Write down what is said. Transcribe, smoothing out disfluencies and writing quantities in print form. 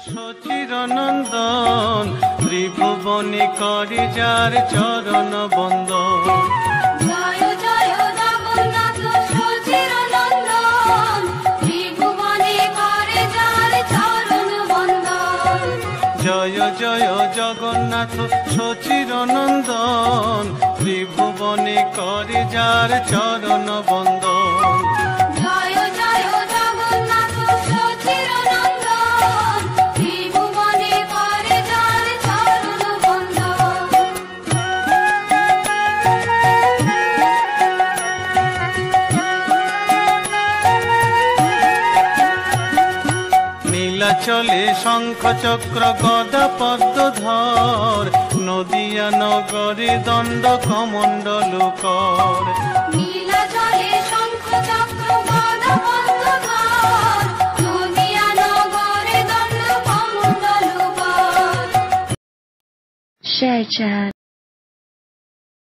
সচিরনন্দন ত্রিভুবনে করে যার চরণ বন্দন। জয় জয় জগন্নাথ সচিরনন্দন ত্রিভুবনে করে যার চরণ বন্দন। জয় জয় জগন্নাথ সচিরনন্দন ত্রিভুবনে করে যার চরণ বন্দন। জয় জয় জগন্নাথ সচিরনন্দন ত্রিভুবনে করে যার চরণ বন্দন। নীলাচলে শঙ্খ চক্র গদা পদ্মধর, নদিয়া নগরে দণ্ড কমণ্ডল কর। নীলাচলে শঙ্খ চক্র গদা পদ্মধর, নদিয়া নগরে দণ্ড কমণ্ডল কর। Share chat.